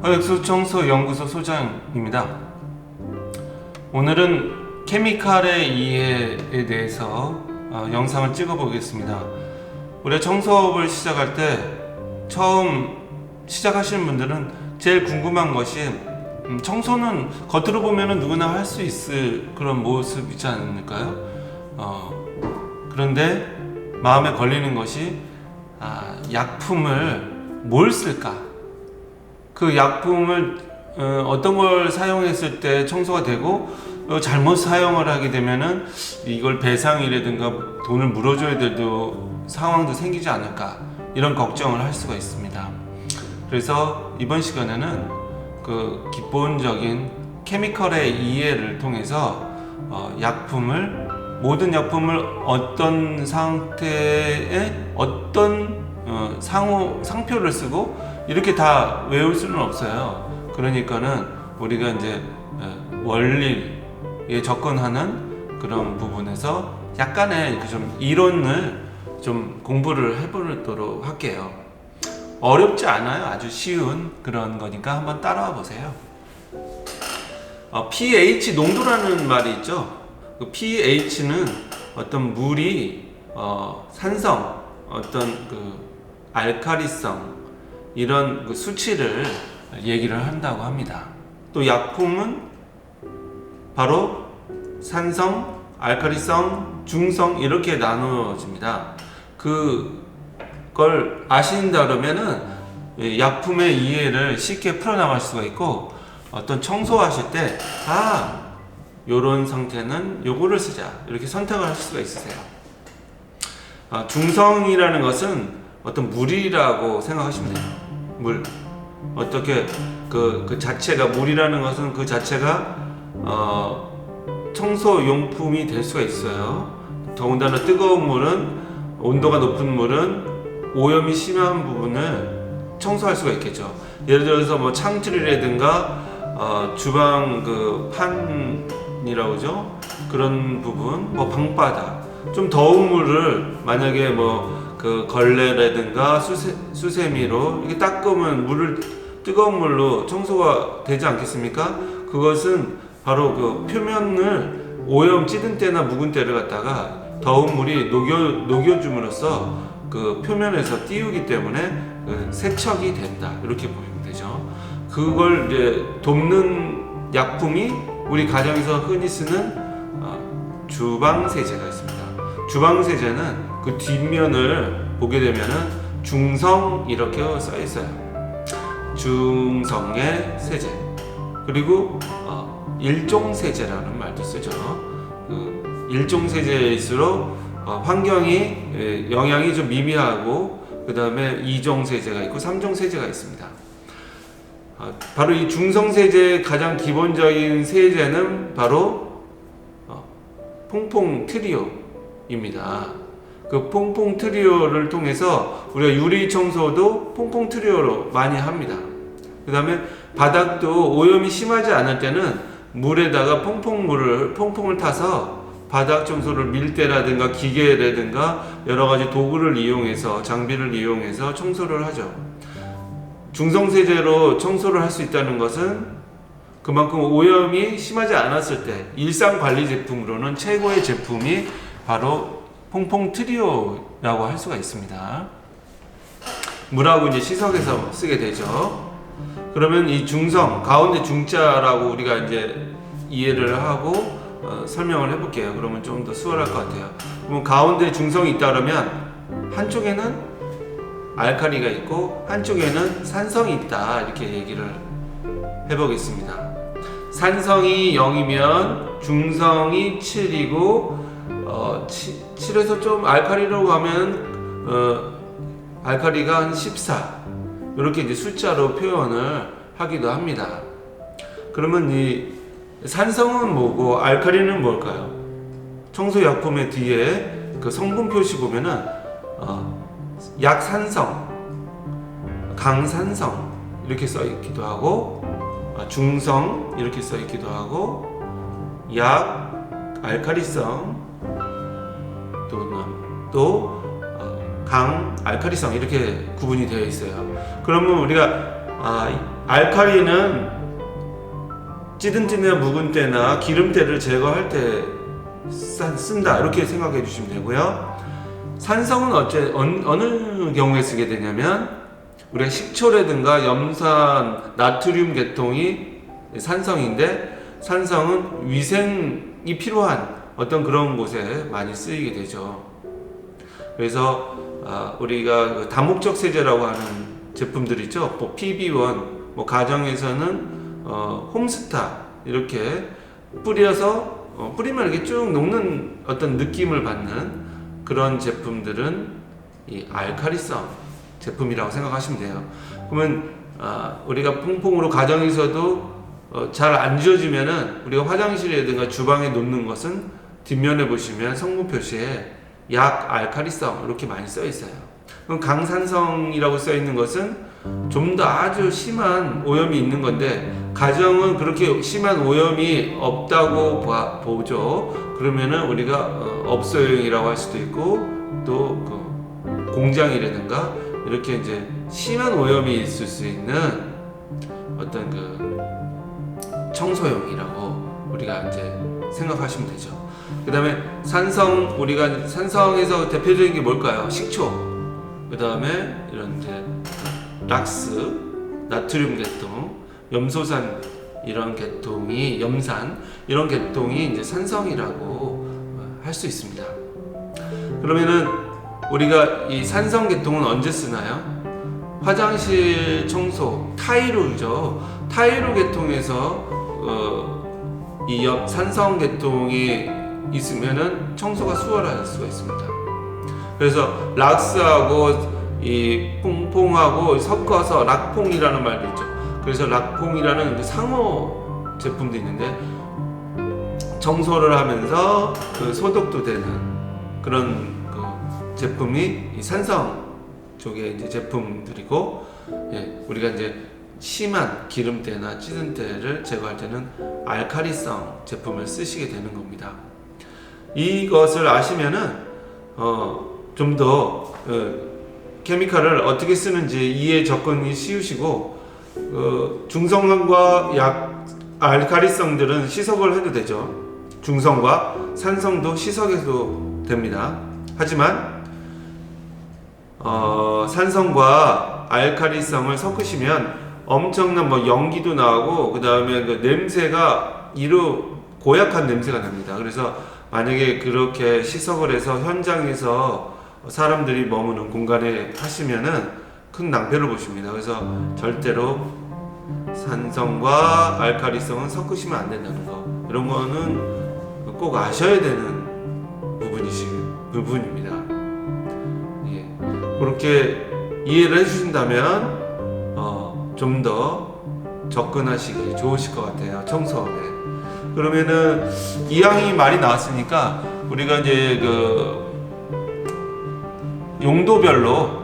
혈액소청소연구소 소장입니다. 오늘은 케미칼의 이해에 대해서 영상을 찍어 보겠습니다. 우리가 청소업을 시작할 때 처음 시작하시는 분들은 제일 궁금한 것이 청소는 겉으로 보면 누구나 할 수 있을 그런 모습이지 않을까요? 그런데 마음에 걸리는 것이 약품을 뭘 쓸까? 그 약품을 어떤 걸 사용했을 때 청소가 되고 잘못 사용을 하게 되면은 이걸 배상이라든가 돈을 물어줘야 될 상황도 생기지 않을까, 이런 걱정을 할 수가 있습니다. 그래서 이번 시간에는 그 기본적인 케미컬의 이해를 통해서 모든 약품을 어떤 상태에 어떤 상표를 쓰고 이렇게 다 외울 수는 없어요. 그러니까는 우리가 이제 원리에 접근하는 그런 부분에서 약간의 좀 이론을 좀 공부를 해보도록 할게요. 어렵지 않아요. 아주 쉬운 그런 거니까 한번 따라와 보세요. pH 농도라는 말이 있죠. 그 pH는 어떤 물이 산성, 어떤 그 알칼리성, 이런 그 수치를 얘기를 한다고 합니다. 또 약품은 바로 산성, 알칼리성, 중성 이렇게 나누어집니다. 그걸 아신다 그러면은 약품의 이해를 쉽게 풀어나갈 수가 있고, 어떤 청소하실 때 요런 상태는 요거를 쓰자 이렇게 선택을 하실 수가 있으세요. 중성이라는 것은 어떤 물이라고 생각하시면 돼요. 물. 어떻게 그 자체가, 물이라는 것은 그 자체가 청소용품이 될 수가 있어요. 더군다나 뜨거운 물은, 온도가 높은 물은 오염이 심한 부분을 청소할 수가 있겠죠. 예를 들어서 뭐 창틀이라든가 주방 그 판이라고 하죠. 그런 부분, 뭐 방바닥, 좀 더운 물을 만약에 뭐 그 걸레라든가 수세미로 이렇게 닦으면 뜨거운 물로 청소가 되지 않겠습니까? 그것은 바로 그 표면을 오염 찌든 때나 묵은 때를 갖다가 더운 물이 녹여줌으로써 그 표면에서 띄우기 때문에 그 세척이 된다, 이렇게 보시면 되죠. 그걸 이제 돕는 약품이 우리 가정에서 흔히 쓰는 주방세제가 있습니다. 주방세제는 그 뒷면을 보게 되면은 중성 이렇게 써 있어요. 중성의 세제. 그리고 일종세제라는 말도 쓰죠. 그 일종세제일수록 환경이 영향이 좀 미미하고, 그 다음에 2종 세제가 있고 3종 세제가 있습니다. 바로 이 중성세제의 가장 기본적인 세제는 바로 퐁퐁 트리오입니다. 그 퐁퐁 트리오를 통해서 우리가 유리 청소도 퐁퐁 트리오로 많이 합니다. 그 다음에 바닥도 오염이 심하지 않을 때는 물에다가 퐁퐁을 타서 바닥 청소를, 밀대라든가 기계라든가 여러 가지 도구를 이용해서, 장비를 이용해서 청소를 하죠. 중성세제로 청소를 할 수 있다는 것은 그만큼 오염이 심하지 않았을 때 일상 관리 제품으로는 최고의 제품이 바로 퐁퐁 트리오라고 할 수가 있습니다. 물하고 이제 시석해서 쓰게 되죠. 그러면 이 중성, 가운데 중자라고 우리가 이제 이해를 하고 설명을 해볼게요. 그러면 좀 더 수월할 것 같아요. 그럼 가운데 중성이 있다 그러면 한쪽에는 알칼리가 있고 한쪽에는 산성이 있다, 이렇게 얘기를 해보겠습니다. 산성이 0이면 중성이 7이고 7에서 좀 알칼리로 가면 알칼리가 한 14, 이렇게 이제 숫자로 표현을 하기도 합니다. 그러면 이 산성은 뭐고 알칼리는 뭘까요? 청소약품의 뒤에 그 성분 표시 보면은 약산성, 강산성 이렇게 써 있기도 하고, 중성 이렇게 써 있기도 하고, 알칼리성, 또 강 알칼리성 이렇게 구분이 되어 있어요. 그러면 우리가 알칼리는 찌든 때나 묵은 때나 기름때를 제거할 때 쓴다, 이렇게 생각해 주시면 되고요. 산성은 어느 경우에 쓰게 되냐면, 우리가 식초라든가 염산, 나트륨 계통이 산성인데, 산성은 위생이 필요한 어떤 그런 곳에 많이 쓰이게 되죠. 그래서 우리가 그 다목적 세제라고 하는 제품들 있죠. 뭐 PB1, 뭐 가정에서는 홈스타 이렇게 뿌려서 뿌리면 이렇게 쭉 녹는 어떤 느낌을 받는 그런 제품들은 이 알칼리성 제품이라고 생각하시면 돼요. 그러면 우리가 퐁퐁으로 가정에서도 잘 안 지워지면은 우리가 화장실이라든가 주방에 놓는 것은 뒷면에 보시면 성분 표시에 약 알칼리성 이렇게 많이 써 있어요. 그럼 강산성이라고 써 있는 것은 좀 더 아주 심한 오염이 있는 건데, 가정은 그렇게 심한 오염이 없다고 보죠. 그러면은 우리가 업소용이라고 할 수도 있고, 또 그 공장이라든가 이렇게 이제 심한 오염이 있을 수 있는 어떤 그 청소용이라고 우리가 이제 생각하시면 되죠. 그 다음에 산성, 우리가 산성에서 대표적인 게 뭘까요? 식초, 그 다음에 이런 이제 락스, 나트륨 계통, 염소산 이런 계통이, 염산 이런 계통이 이제 산성이라고 할 수 있습니다. 그러면은 우리가 이 산성 계통은 언제 쓰나요? 화장실 청소, 타이루죠. 타이루 계통에서 이 산성 계통이 있으면은 청소가 수월할 수가 있습니다. 그래서 락스하고 이 퐁퐁하고 섞어서 락퐁이라는 말도 있죠. 그래서 락퐁이라는 상호 제품도 있는데, 청소를 하면서 그 소독도 되는 그런 그 제품이 이 산성 쪽의 이제 제품들이고, 우리가 이제 심한 기름때나 찌든 때를 제거할 때는 알칼리성 제품을 쓰시게 되는 겁니다. 이것을 아시면은 좀 더 케미칼을 어떻게 쓰는지 이해 접근이 쉬우시고, 중성과 알칼리성들은 시석을 해도 되죠. 중성과 산성도 시석해도 됩니다. 하지만 산성과 알칼리성을 섞으시면 엄청난 뭐 연기도 나고, 그 다음에 그 냄새가 고약한 냄새가 납니다. 그래서 만약에 그렇게 시석을 해서 현장에서 사람들이 머무는 공간에 하시면은 큰 낭패를 보십니다. 그래서 절대로 산성과 알칼리성은 섞으시면 안 된다는 거, 이런 거는 꼭 아셔야 되는 부분입니다. 그렇게 이해를 해주신다면 좀 더 접근하시기 좋으실 것 같아요, 청소업에. 그러면은 이왕이 말이 나왔으니까 우리가 이제 그 용도별로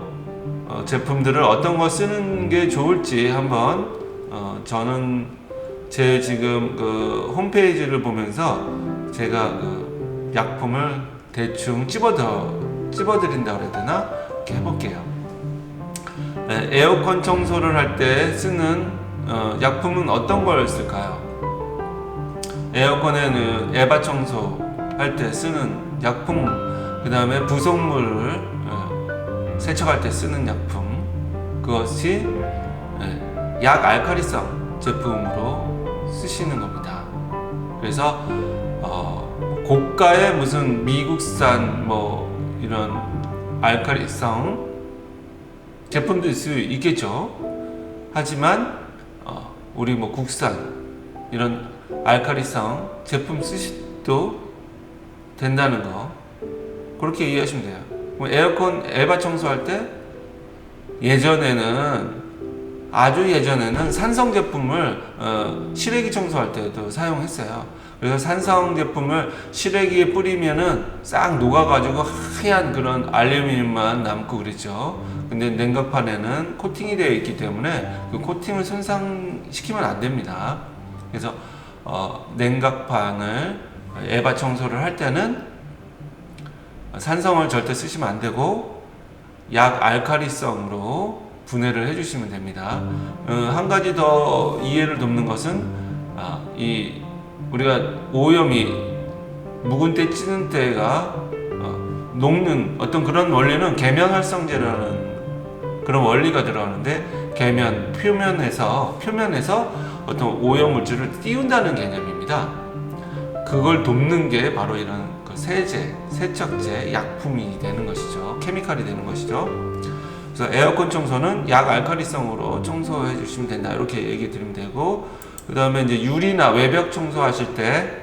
제품들을 어떤 거 쓰는 게 좋을지 한번 저는 제 지금 그 홈페이지를 보면서 제가 그 약품을 대충 찝어드린다고 해야 되나? 이렇게 해볼게요. 에어컨 청소를 할 때 쓰는 약품은 어떤 걸 쓸까요? 에어컨에는 에바 청소 할 때 쓰는 약품, 그 다음에 부속물을 세척할 때 쓰는 약품, 그것이 약 알칼리성 제품으로 쓰시는 겁니다. 그래서 고가의 무슨 미국산 뭐 이런 알칼리성 제품도 있을 수 있겠죠. 하지만 우리 뭐 국산 이런 알칼리성 제품 쓰셔도 된다는 거, 그렇게 이해하시면 돼요. 에어컨 에바 청소할 때 아주 예전에는 산성 제품을 실외기 청소할 때도 사용했어요. 그래서 산성 제품을 실외기에 뿌리면은 싹 녹아가지고 하얀 그런 알루미늄만 남고 그랬죠. 근데 냉각판에는 코팅이 되어 있기 때문에 그 코팅을 손상시키면 안 됩니다. 그래서 냉각판을 에바 청소를 할 때는 산성을 절대 쓰시면 안 되고 약 알칼리성으로 분해를 해주시면 됩니다. 한 가지 더 이해를 돕는 것은 우리가 오염이 묵은 때 찌는 때가 녹는 어떤 그런 원리는 계면활성제라는 그런 원리가 들어가는데, 계면 표면에서 어떤 오염 물질을 띄운다는 개념입니다. 그걸 돕는 게 바로 이런 그 세제, 세척제, 약품이 되는 것이죠. 케미칼이 되는 것이죠. 그래서 에어컨 청소는 약 알칼리성으로 청소해 주시면 된다, 이렇게 얘기 드리면 되고, 그 다음에 이제 유리나 외벽 청소하실 때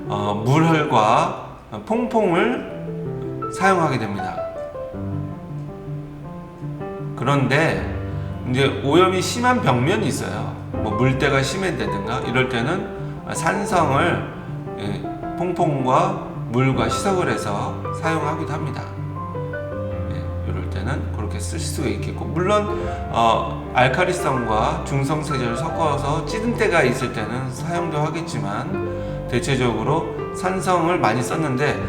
물과 퐁퐁을 사용하게 됩니다. 그런데 이제 오염이 심한 벽면이 있어요. 뭐 물때가 심해진다든가 이럴 때는 산성을 퐁퐁과 물과 희석을 해서 사용하기도 합니다. 이럴 때는 그렇게 쓸 수가 있겠고, 물론 알칼리성과 중성세제를 섞어서 찌든 때가 있을 때는 사용도 하겠지만, 대체적으로 산성을 많이 썼는데,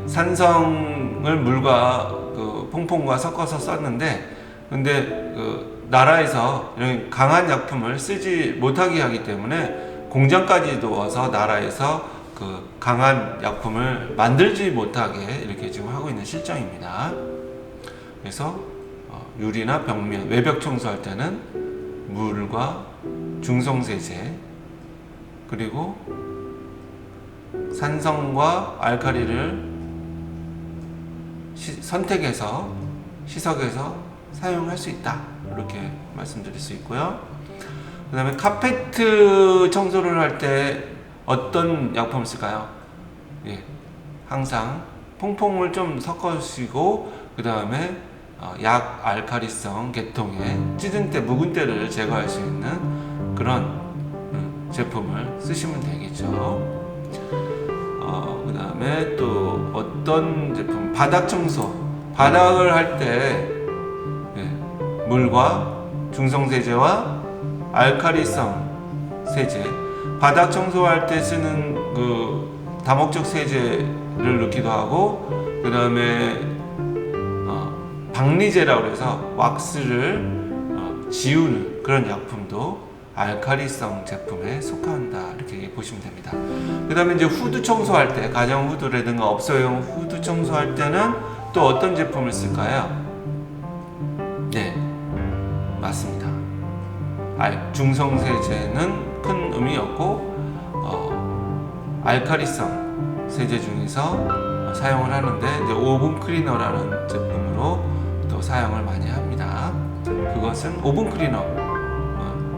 산성을 물과 그 퐁퐁과 섞어서 썼는데, 근데 그 나라에서 이런 강한 약품을 쓰지 못하게 하기 때문에 공장까지도 와서 나라에서 그 강한 약품을 만들지 못하게 이렇게 지금 하고 있는 실정입니다. 그래서 유리나 벽면, 외벽 청소할 때는 물과 중성세제, 그리고 산성과 알칼리를 선택해서 희석해서 사용할 수 있다, 이렇게 말씀드릴 수 있고요. 그 다음에 카페트 청소를 할 때 어떤 약품을 쓸까요? 항상 퐁퐁을 좀 섞으시고, 그 다음에 약 알칼리성 계통의 찌든 때, 묵은 때를 제거할 수 있는 그런 제품을 쓰시면 되겠죠. 그 다음에 또 어떤 제품, 바닥 청소, 바닥을 할 때 물과 중성세제와 알칼리성 세제, 바닥 청소할 때 쓰는 그 다목적 세제를 넣기도 하고, 그 다음에 박리제라고 해서 왁스를 지우는 그런 약품도 알칼리성 제품에 속한다, 이렇게 보시면 됩니다. 그 다음에 이제 후드 청소할 때, 가정 후드라든가 업소용 후드 청소할 때는 또 어떤 제품을 쓸까요? 네, 맞습니다. 중성세제는 큰 의미 없고, 알칼리성 세제 중에서 사용을 하는데, 이제 오븐 클리너라는 제품으로 또 사용을 많이 합니다. 그것은 오븐 클리너,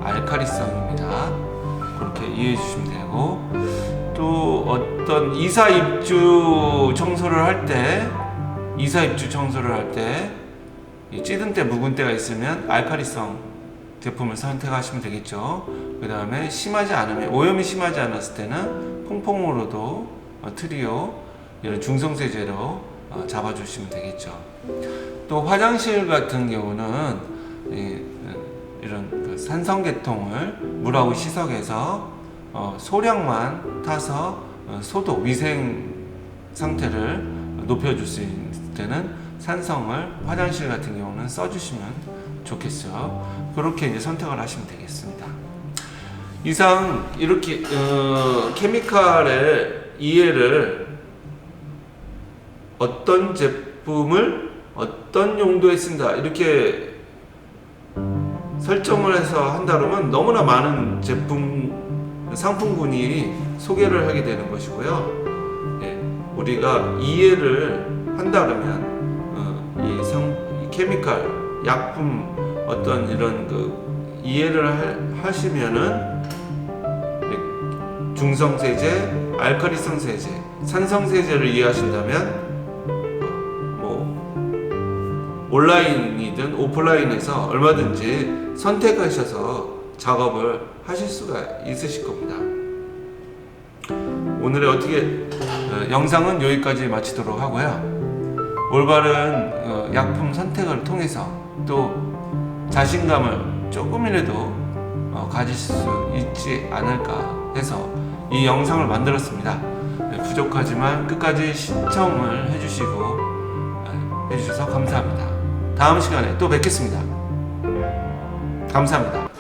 알칼리성입니다. 그렇게 이해해 주시면 되고, 또 어떤 이사 입주 청소를 할 때, 찌든 때, 묵은 때가 있으면 알칼리성 제품을 선택하시면 되겠죠. 그 다음에 심하지 않으면, 오염이 심하지 않았을 때는 퐁퐁으로도 트리오, 이런 중성세제로 잡아주시면 되겠죠. 또 화장실 같은 경우는 이런 그 산성계통을 물하고 희석해서 소량만 타서 소독, 위생 상태를 높여줄 수 있을 때는 산성을 화장실 같은 경우는 써주시면 좋겠어요. 그렇게 이제 선택을 하시면 되겠습니다. 이상 이렇게 케미칼의 이해를, 어떤 제품을 어떤 용도에 쓴다, 이렇게 설정을 해서 한다 그러면 너무나 많은 제품, 상품군이 소개를 하게 되는 것이고요. 우리가 이해를 한다 그러면 이 케미칼, 약품 어떤 이런 그 이해를 하시면은 중성세제, 알칼리성 세제, 산성 세제를 이해하신다면 온라인이든 오프라인에서 얼마든지 선택하셔서 작업을 하실 수가 있으실 겁니다. 오늘의 어떻게 영상은 여기까지 마치도록 하고요. 올바른 약품 선택을 통해서 또 자신감을 조금이라도 가질 수 있지 않을까 해서 이 영상을 만들었습니다. 부족하지만 끝까지 시청을 해주셔서 감사합니다. 다음 시간에 또 뵙겠습니다. 감사합니다.